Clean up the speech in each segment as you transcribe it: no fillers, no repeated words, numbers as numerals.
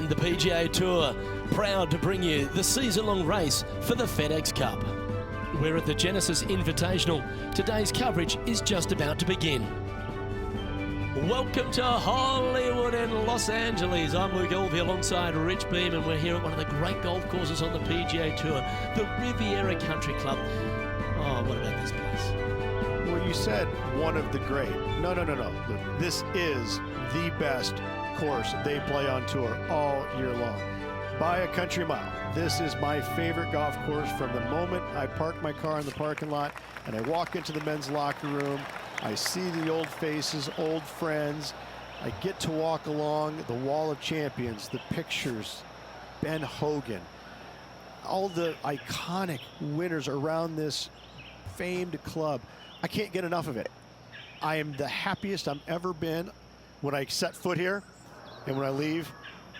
And the PGA Tour, proud to bring you the season-long race for the FedEx Cup. We're at the Genesis Invitational. Today's coverage is just about to begin. Welcome to Hollywood and Los Angeles. I'm Luke Elvey alongside Rich Beam, and we're here at one of the great golf courses on the PGA Tour, the Riviera Country Club. Oh, what about this place? Well, you said one of the great. No. Look, this is the best course they play on tour all year long. By a country mile. This is my favorite golf course from the moment I park my car in the parking lot and I walk into the men's locker room. I see the old faces, old friends. I get to walk along the wall of champions, the pictures, Ben Hogan, all the iconic winners around this famed club. I can't get enough of it. I am the happiest I've ever been when I set foot here, and when I leave,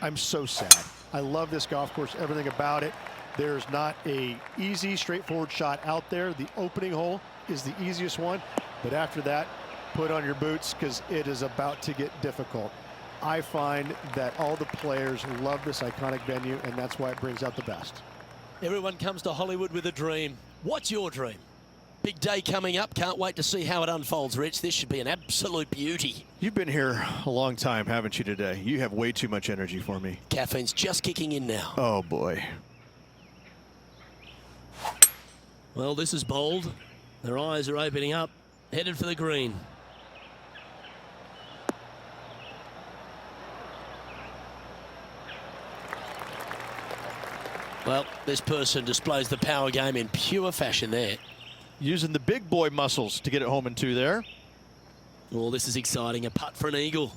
I'm so sad. I love this golf course, everything about it. There's not a easy, straightforward shot out there. The opening hole is the easiest one, but after that, put on your boots because it is about to get difficult. I find that all the players love this iconic venue, and that's why it brings out the best. Everyone comes to Hollywood with a dream. What's your dream? Big day coming up. Can't wait to see how it unfolds, Rich. This should be an absolute beauty. You've been here a long time, haven't you, today? You have way too much energy for me. Caffeine's just kicking in now. Oh, boy. Well, this is bold. Their eyes are opening up, headed for the green. Well, this person displays the power game in pure fashion there. Using the big boy muscles to get it home in two there. Oh, this is exciting. A putt for an eagle.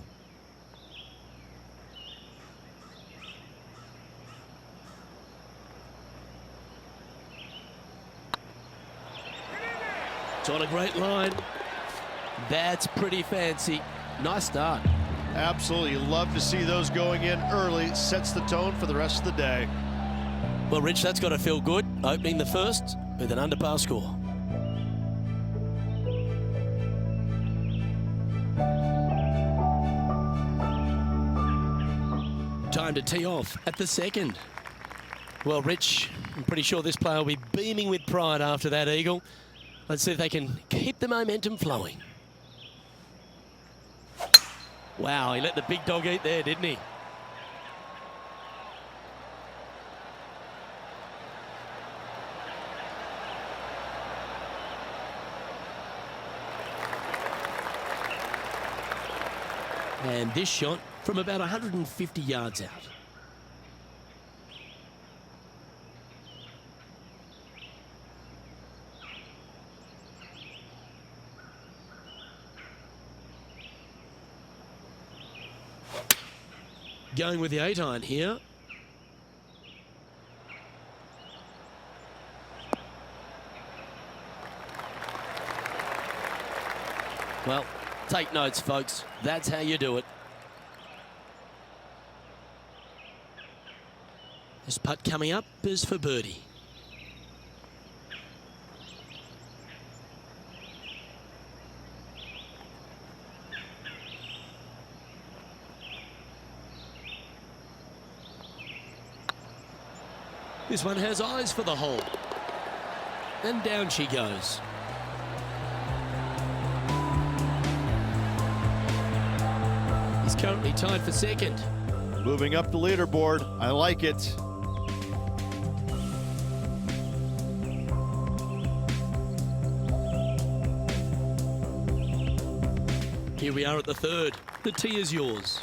It's on a great line. That's pretty fancy. Nice start. Absolutely. Love to see those going in early. Sets the tone for the rest of the day. Well, Rich, that's got to feel good. Opening the first with an under-par score. Time to tee off at the second. Well, Rich, I'm pretty sure this player will be beaming with pride after that eagle. Let's see if they can keep the momentum flowing. Wow, he let the big dog eat there, didn't he? And this shot from about 150 yards out. Going with the 8-iron here. Well, take notes, folks. That's how you do it. This putt coming up is for birdie. This one has eyes for the hole. And down she goes. He's currently tied for second. Moving up the leaderboard. I like it. Here we are at the third. The tee is yours.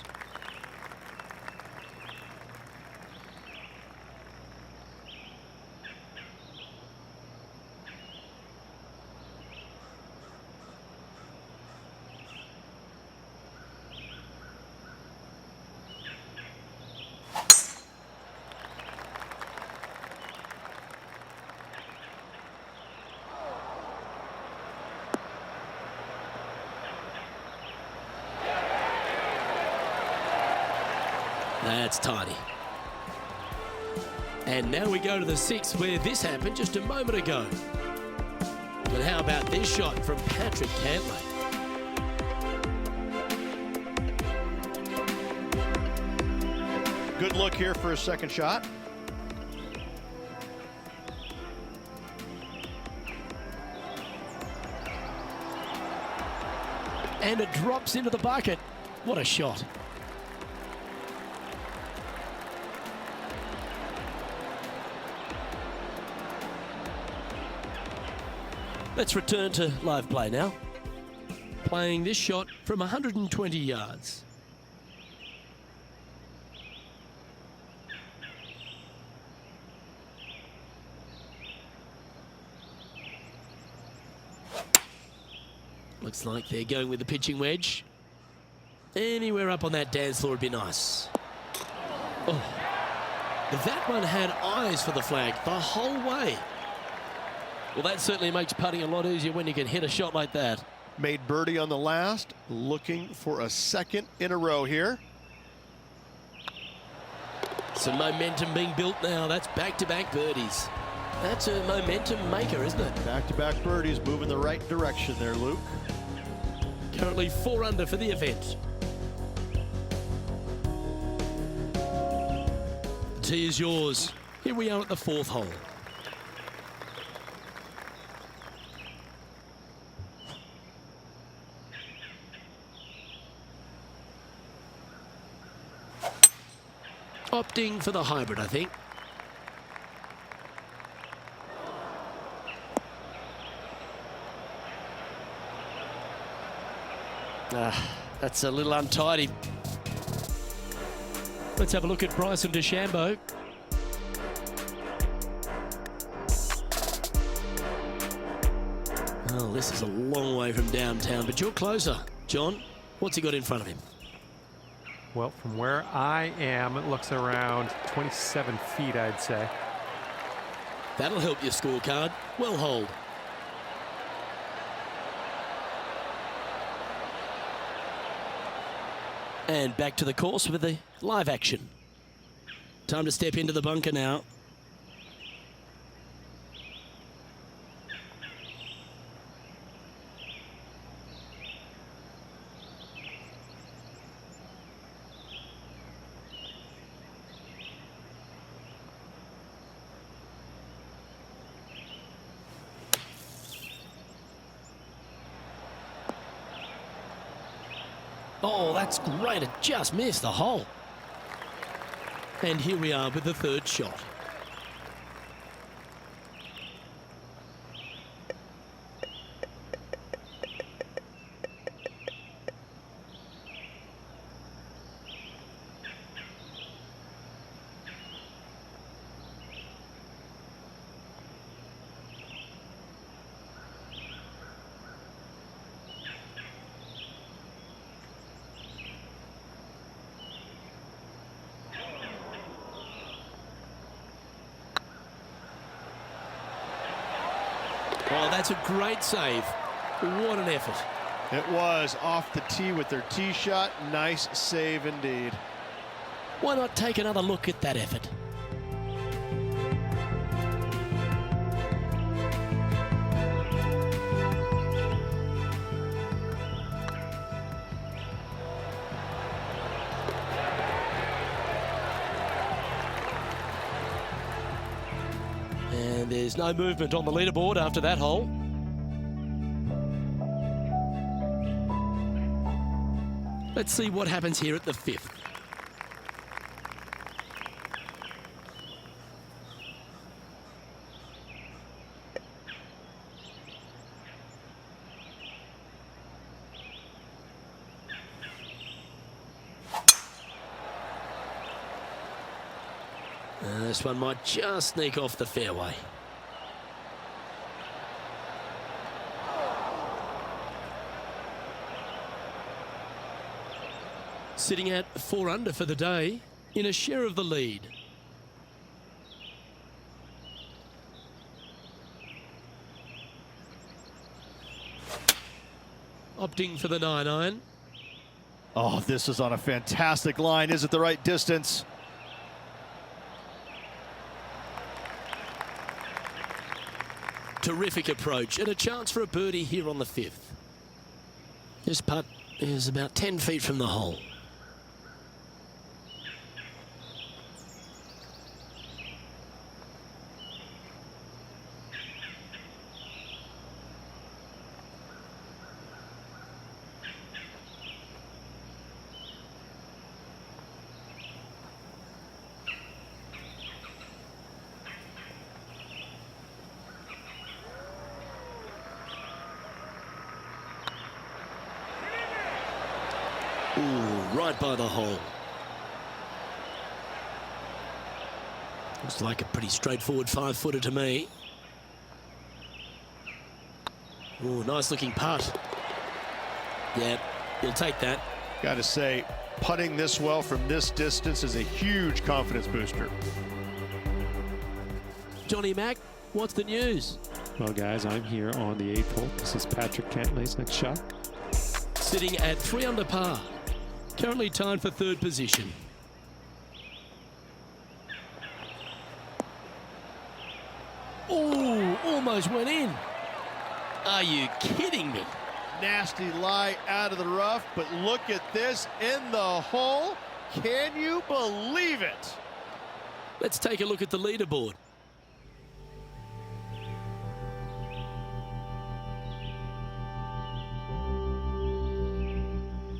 That's tidy. And now we go to the sixth, where this happened just a moment ago. But how about this shot from Patrick Cantlay? Good look here for a second shot. And it drops into the bucket. What a shot. Let's return to live play now. Playing this shot from 120 yards. Looks like they're going with the pitching wedge. Anywhere up on that dance floor would be nice. Oh, that one had eyes for the flag the whole way. Well, that certainly makes putting a lot easier when you can hit a shot like that. Made birdie on the last, looking for a second in a row here. Some momentum being built now. That's back-to-back birdies. That's a momentum maker, isn't it? Back-to-back birdies, moving the right direction there, Luke. Currently 4 under for the event. The tee is yours. Here we are at the 4th hole. Opting for the hybrid, I think. That's a little untidy. Let's have a look at Bryson De Chambeau. Well, this is a long way from downtown, but you're closer. John, what's he got in front of him? Well, from where I am, it looks around 27 feet, I'd say. That'll help your scorecard. Well hold. And back to the course with the live action. Time to step into the bunker now. Oh, that's great. It just missed the hole. And here we are with the 3rd shot. Oh, that's a great save. What an effort. It was off the tee with their tee shot. Nice save indeed. Why not take another look at that effort? And there's no movement on the leaderboard after that hole. Let's see what happens here at the 5th. This one might just sneak off the fairway. Sitting at 4 under for the day, in a share of the lead. Opting for the 9-iron. Oh, this is on a fantastic line. Is it the right distance? Terrific approach and a chance for a birdie here on the 5th. This putt is about 10 feet from the hole. Ooh, right by the hole. Looks like a pretty straightforward 5-footer to me. Ooh, nice looking putt. Yeah, he'll take that. Got to say, putting this well from this distance is a huge confidence booster. Johnny Mack, what's the news? Well, guys, I'm here on the 8th hole. This is Patrick Cantlay's next shot. Sitting at 3 under par. Currently tied for 3rd position. Oh, almost went in. Are you kidding me? Nasty lie out of the rough, but look at this in the hole. Can you believe it? Let's take a look at the leaderboard.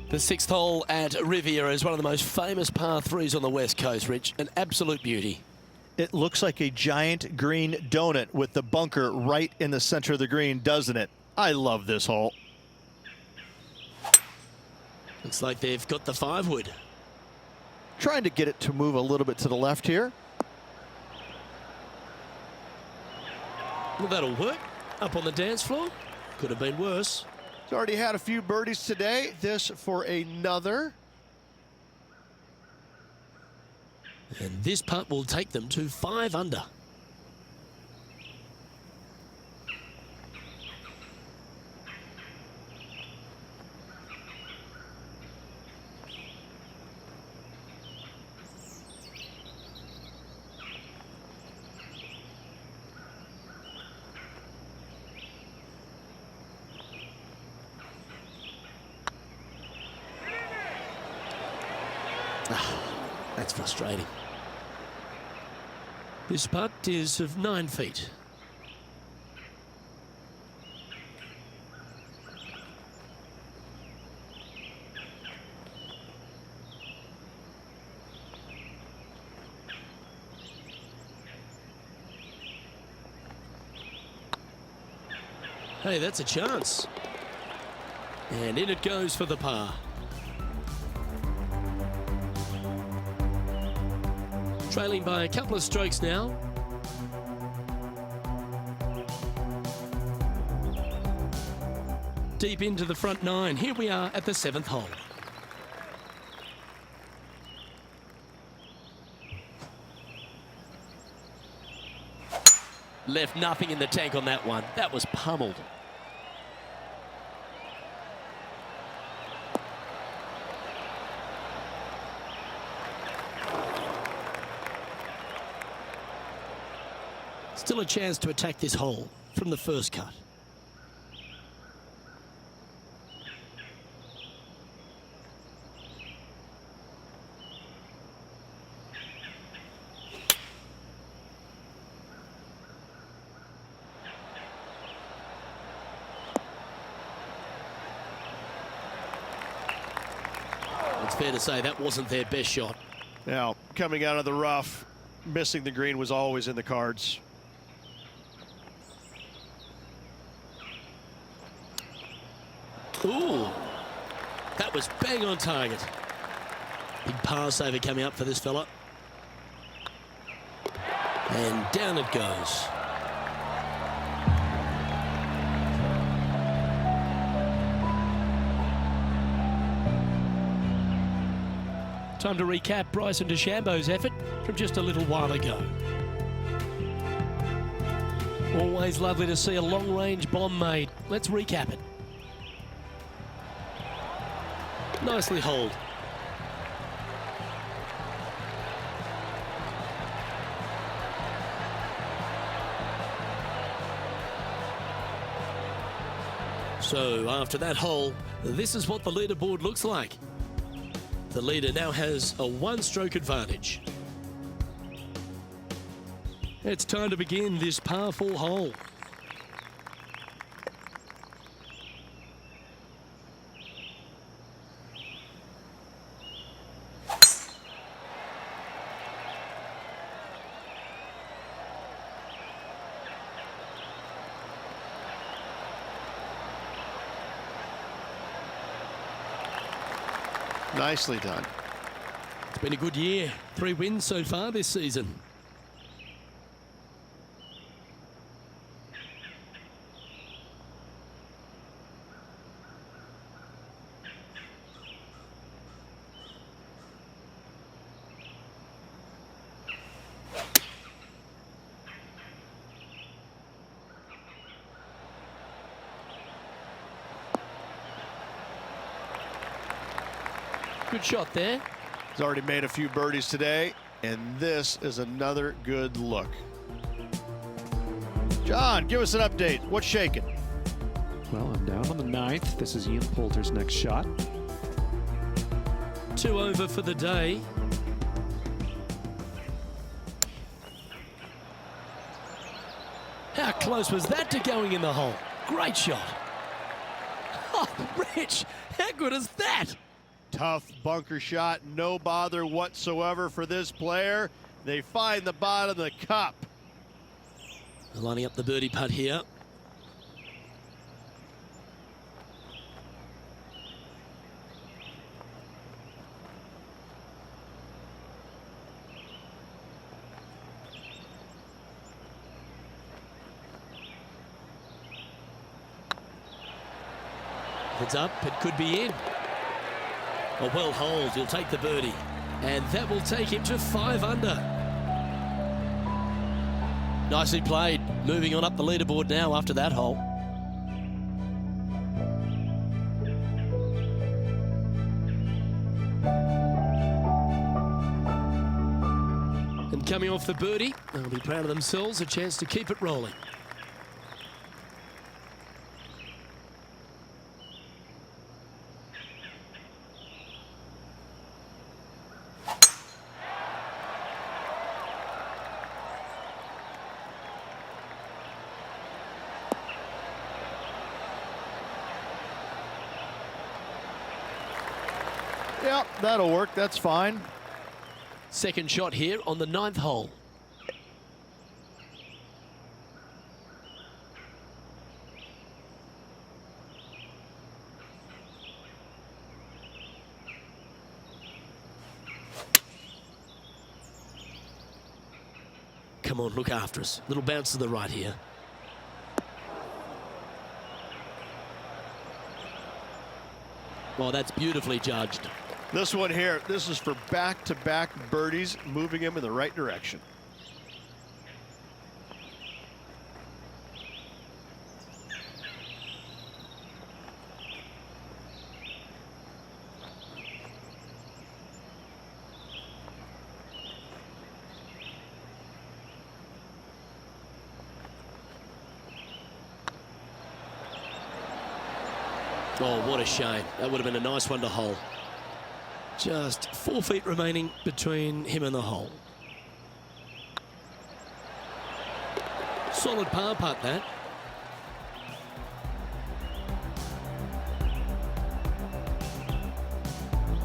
The 6th hole at Riviera is one of the most famous par 3s on the West Coast, Rich. An absolute beauty. It looks like a giant green donut with the bunker right in the center of the green, doesn't it? I love this hole. Looks like they've got the 5-wood. Trying to get it to move a little bit to the left here. Well, that'll work. Up on the dance floor. Could have been worse. He's already had a few birdies today. This for another. And this putt will take them to 5 under. That's frustrating. This putt is of 9 feet. Hey, that's a chance. And in it goes for the par. Trailing by a couple of strokes now. Deep into the front 9. Here we are at the 7th hole. Left nothing in the tank on that one. That was pummeled. Still a chance to attack this hole from the first cut. It's fair to say that wasn't their best shot. Now, coming out of the rough, missing the green was always in the cards. Ooh, that was bang on target. Big par saver coming up for this fella. And down it goes. Time to recap Bryson De Chambeau's effort from just a little while ago. Always lovely to see a long-range bomb made. Let's recap it. Nicely holed. So after that hole, this is what the leaderboard looks like. The leader now has a 1-stroke advantage. It's time to begin this par 4 hole. Nicely done. It's been a good year. 3 wins so far this season. Good shot there. He's already made a few birdies today, and this is another good look. John, give us an update. What's shaking? Well, I'm down on the 9th. This is Ian Poulter's next shot. 2 over for the day. How close was that to going in the hole? Great shot. Oh, Rich, how good is that? Tough bunker shot, no bother whatsoever for this player. They find the bottom of the cup. Lining up the birdie putt here. It's up, it could be in. A well holed, he'll take the birdie. And that will take him to 5 under. Nicely played. Moving on up the leaderboard now after that hole. And coming off the birdie, they'll be proud of themselves, a chance to keep it rolling. Yep, that'll work. That's fine. Second shot here on the 9th hole. Come on, look after us. Little bounce to the right here. Well, that's beautifully judged. This one here, this is for back-to-back birdies, moving him in the right direction. Oh, what a shame. That would have been a nice one to hole. Just 4 feet remaining between him and the hole. Solid par putt, that.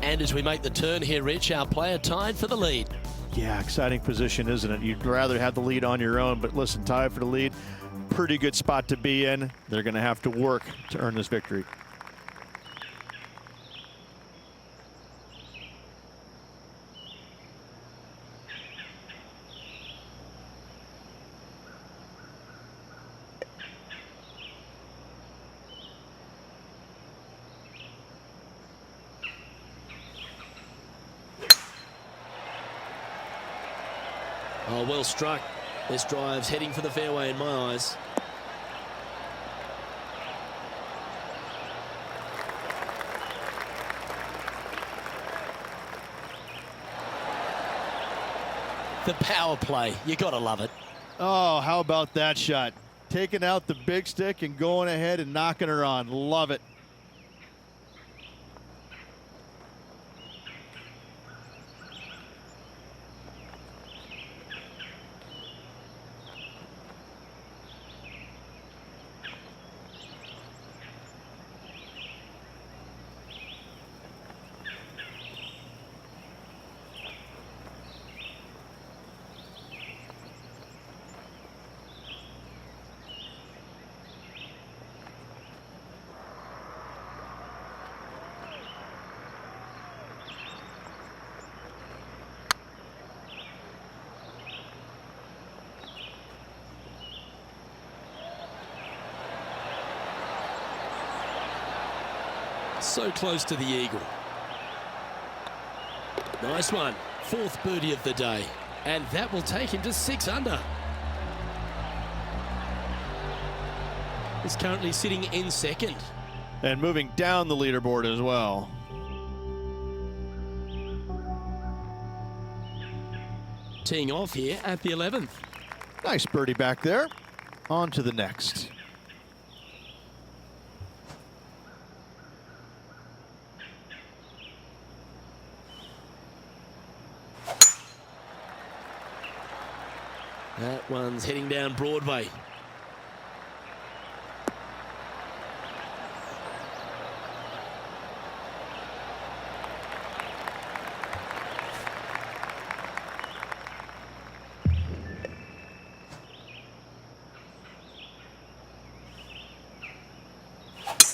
And as we make the turn here, Rich, our player tied for the lead. Yeah, exciting position, isn't it? You'd rather have the lead on your own, but listen, tied for the lead, pretty good spot to be in. They're going to have to work to earn this victory. Oh, well struck. This drive's heading for the fairway in my eyes. The power play, you gotta love it. Oh, how about that shot? Taking out the big stick and going ahead and knocking her on. Love it. So close to the eagle. Nice one. Fourth birdie of the day. And that will take him to 6 under. He's currently sitting in second. And moving down the leaderboard as well. Teeing off here at the 11th. Nice birdie back there. On to the next. That one's heading down Broadway.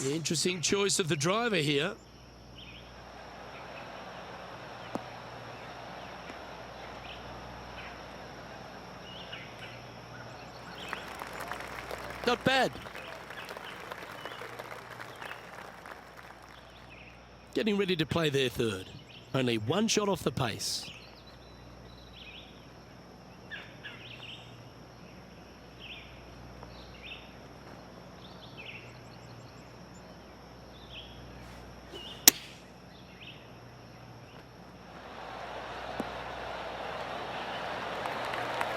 Interesting choice of the driver here. Not bad. Getting ready to play their third. Only one shot off the pace.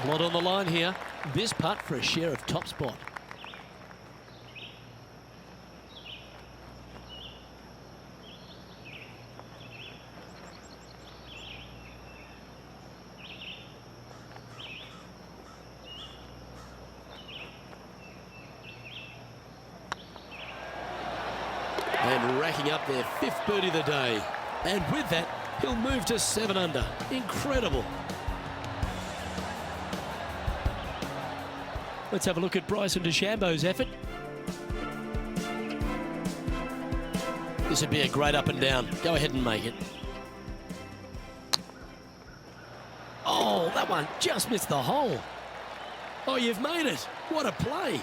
A lot on the line here. This putt for a share of top spot. And racking up their 5th birdie of the day. And with that, he'll move to 7 under. Incredible. Let's have a look at Bryson De Chambeau's effort. This would be a great up and down. Go ahead and make it. Oh, that one just missed the hole. Oh, you've made it. What a play.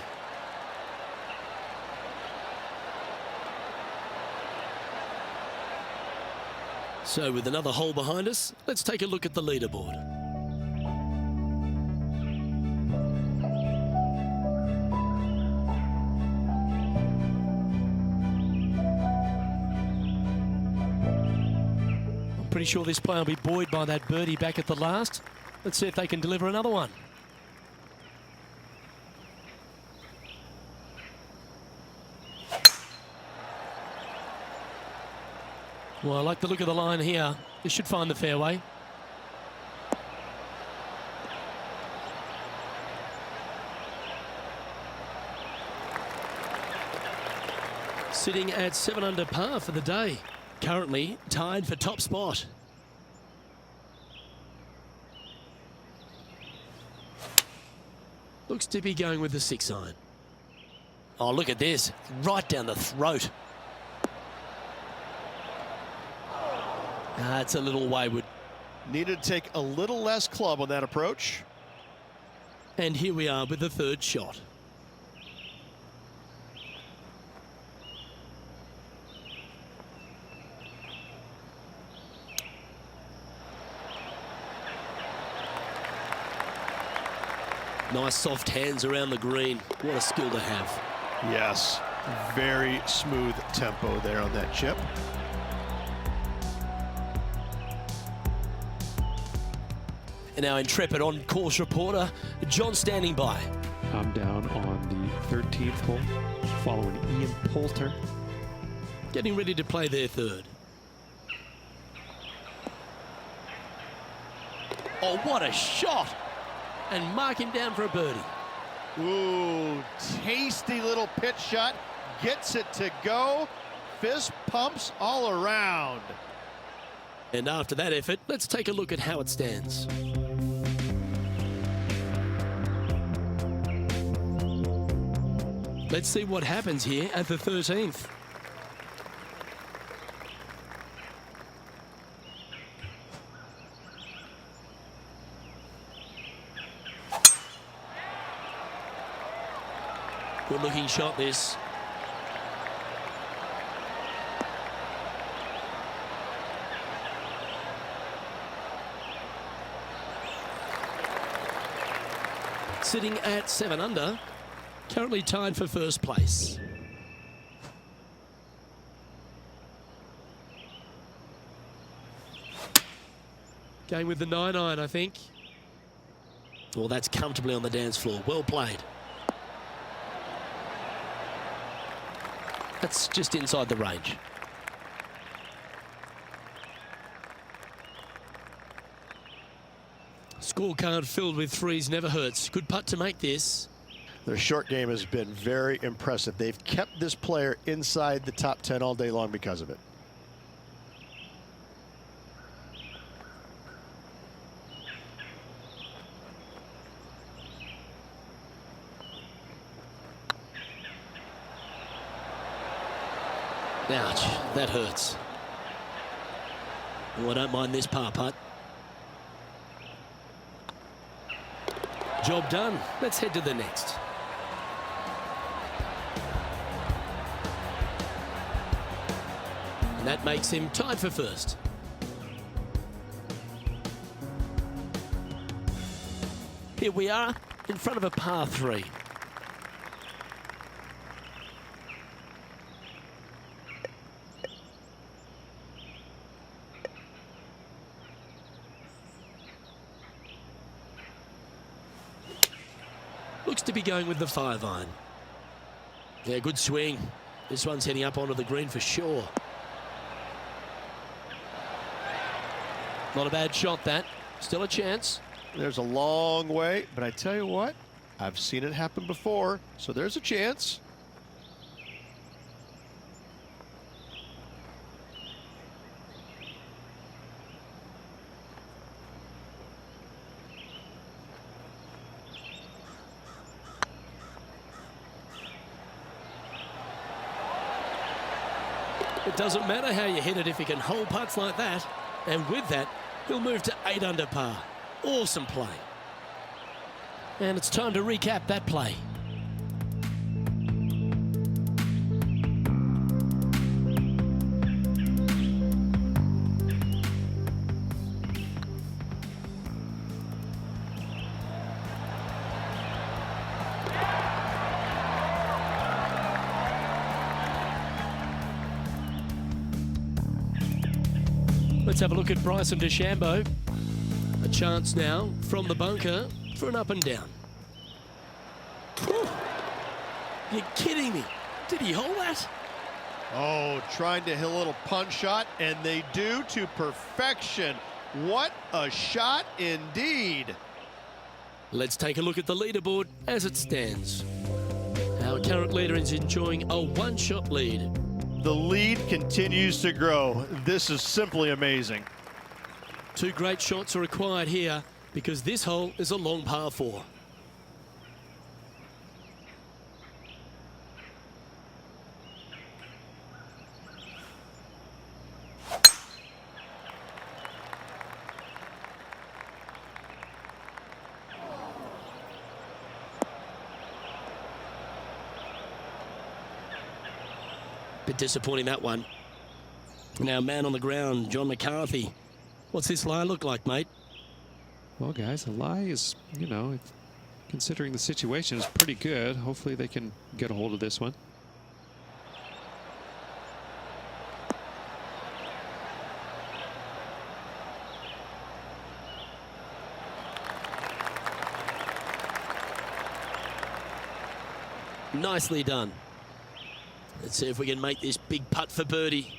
So with another hole behind us, let's take a look at the leaderboard. Pretty sure this player will be buoyed by that birdie back at the last. Let's see if they can deliver another one. Well, I like the look of the line here. This should find the fairway. Sitting at 7 under par for the day. Currently tied for top spot. Looks to be going with the 6-iron. Oh, look at this. Right down the throat. It's a little wayward. Needed to take a little less club on that approach. And here we are with the 3rd shot. Nice soft hands around the green. What a skill to have. Yes, very smooth tempo there on that chip. And our intrepid on-course reporter, John, standing by. I'm down on the 13th hole, following Ian Poulter. Getting ready to play their 3rd. Oh, what a shot! And mark him down for a birdie. Ooh, tasty little pitch shot. Gets it to go. Fist pumps all around. And after that effort, let's take a look at how it stands. Let's see what happens here at the 13th. Good looking shot this. sitting at 7 under, currently tied for first place. Going with the 9-iron, I think. Well, that's comfortably on the dance floor. Well played. That's just inside the range. Scorecard filled with threes never hurts. Good putt to make this. Their short game has been very impressive. They've kept this player inside the top 10 all day long because of it. Ouch, that hurts. Oh, I don't mind this par putt. Job done. Let's head to the next. And that makes him tied for first. Here we are in front of a par 3. Looks to be going with the 5-iron. Yeah, good swing. This one's heading up onto the green for sure. Not a bad shot, that. Still a chance. There's a long way, but I tell you what, I've seen it happen before, so there's a chance. It doesn't matter how you hit it if you can hold putts like that. And with that, he'll move to 8 under par. Awesome play. And it's time to recap that play. Let's have a look at Bryson De Chambeau. A chance now from the bunker for an up and down. Whew. You're kidding me. Did he hold that? Oh, trying to hit a little punch shot, and they do to perfection. What a shot indeed. Let's take a look at the leaderboard as it stands. Our current leader is enjoying a one-shot lead. The lead continues to grow. This is simply amazing. 2 great shots are required here because this hole is a long par 4. Bit disappointing, that one. Now, man on the ground, John McCarthy. What's this lie look like, mate? Well, guys, the lie is, considering the situation, is pretty good. Hopefully they can get a hold of this one. Nicely done. Let's see if we can make this big putt for birdie.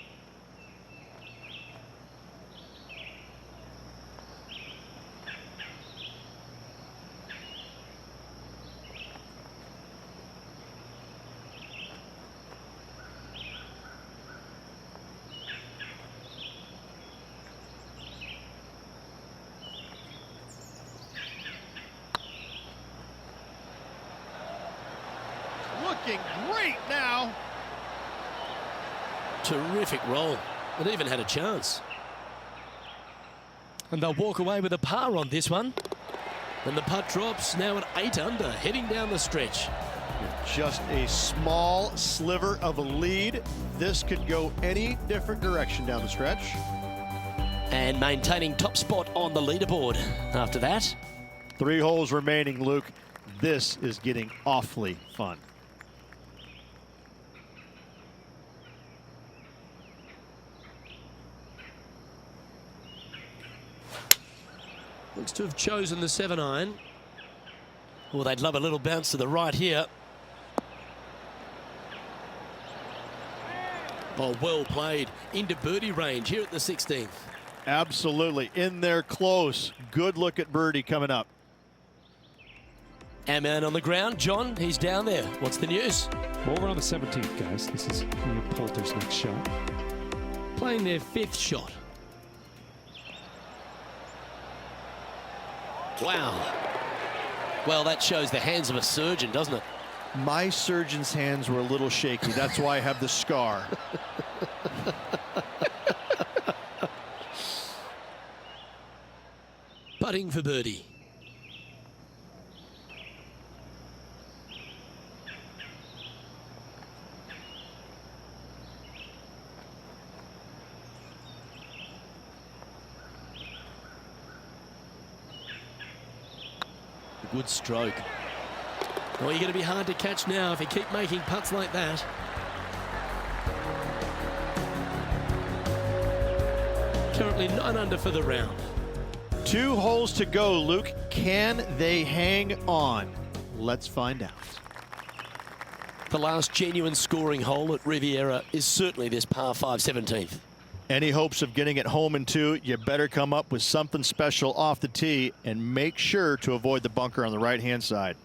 Looking great now. Terrific roll. It even had a chance. And they'll walk away with a par on this one. And the putt drops now at 8 under, heading down the stretch. Just a small sliver of a lead. This could go any different direction down the stretch. And maintaining top spot on the leaderboard after that. 3 holes remaining, Luke. This is getting awfully fun. Looks to have chosen the 7-iron. Well, they'd love a little bounce to the right here. Oh, well played. Into birdie range here at the 16th. Absolutely. In there close. Good look at birdie coming up. Our man on the ground, John, he's down there. What's the news? Well, we're on the 17th, guys. This is Poulter's next shot. Playing their 5th shot. Wow. Well, that shows the hands of a surgeon, doesn't it? My surgeon's hands were a little shaky. That's why I have the scar. Putting for birdie. Good stroke. Oh, you're going to be hard to catch now if you keep making putts like that. Currently 9 under for the round. 2 holes to go, Luke. Can they hang on? Let's find out. The last genuine scoring hole at Riviera is certainly this par 5 17th. Any hopes of getting it home in 2, you better come up with something special off the tee and make sure to avoid the bunker on the right-hand side.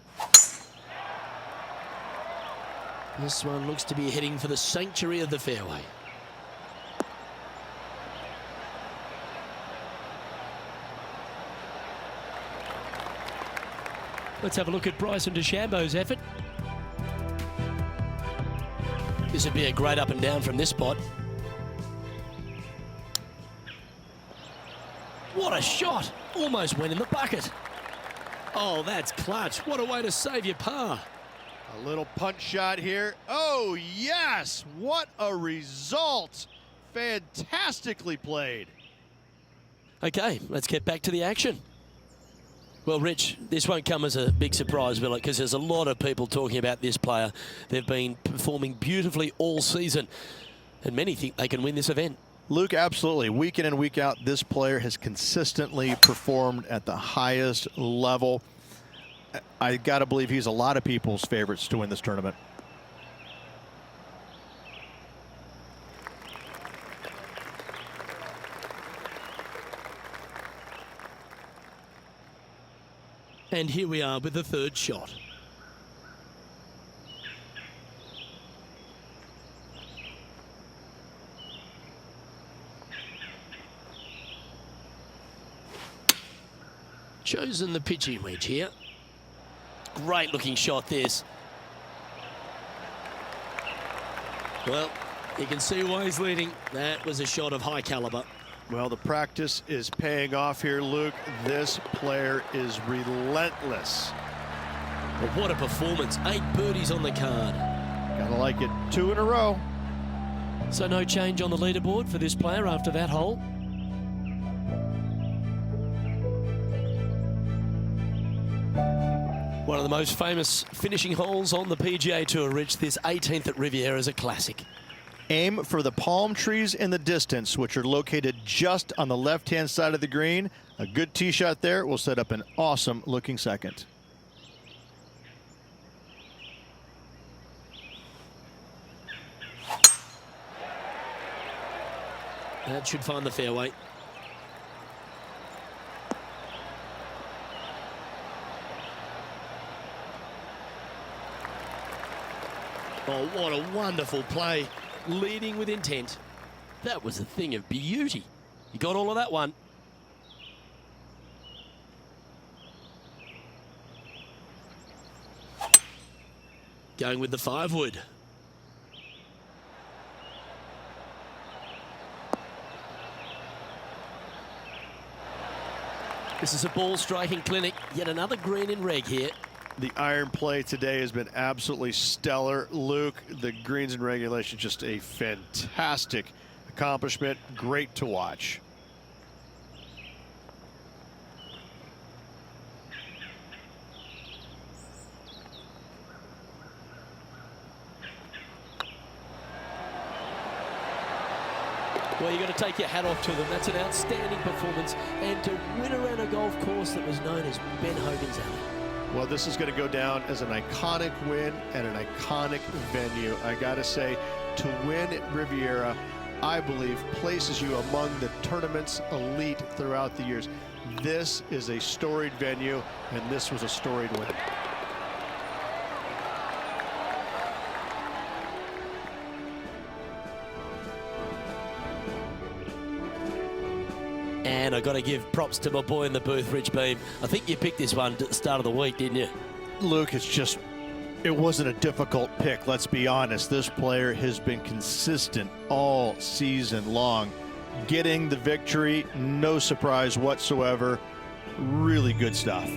This one looks to be heading for the sanctuary of the fairway. Let's have a look at Bryson De Chambeau's effort. This would be a great up and down from this spot. What a shot! Almost went in the bucket. Oh, that's clutch. What a way to save your par. A little punch shot here. Oh, yes! What a result! Fantastically played. Okay, let's get back to the action. Well, Rich, this won't come as a big surprise, will it? Because there's a lot of people talking about this player. They've been performing beautifully all season, and many think they can win this event. Luke, absolutely. Week in and week out, this player has consistently performed at the highest level. I got to believe he's a lot of people's favorites to win this tournament. And here we are with the 3rd shot. Chosen the pitching wedge here. Great looking shot this. Well, you can see why he's leading. That was a shot of high caliber. Well, the practice is paying off here, Luke. This player is relentless. But what a performance. 8 birdies on the card. Gotta like it. 2 in a row. So no change on the leaderboard for this player after that hole. One of the most famous finishing holes on the PGA Tour, Rich. This 18th at Riviera is a classic. Aim for the palm trees in the distance, which are located just on the left-hand side of the green. A good tee shot there will set up an awesome-looking second. That should find the fairway. Oh, what a wonderful play. Leading with intent. That was a thing of beauty. You got all of that one. Going with the 5-wood. This is a ball striking clinic. Yet another green in reg here. The iron play today has been absolutely stellar. Luke, the greens in regulation, just a fantastic accomplishment. Great to watch. Well, you got to take your hat off to them. That's an outstanding performance, and to win around a golf course that was known as Ben Hogan's Alley. Well, this is going to go down as an iconic win and an iconic venue. I got to say, to win at Riviera, I believe, places you among the tournament's elite throughout the years. This is a storied venue, and this was a storied win. And I got to give props to my boy in the booth, Rich Beam. I think you picked this one at the start of the week, didn't you? Luke, it wasn't a difficult pick, let's be honest. This player has been consistent all season long. Getting the victory, no surprise whatsoever. Really good stuff.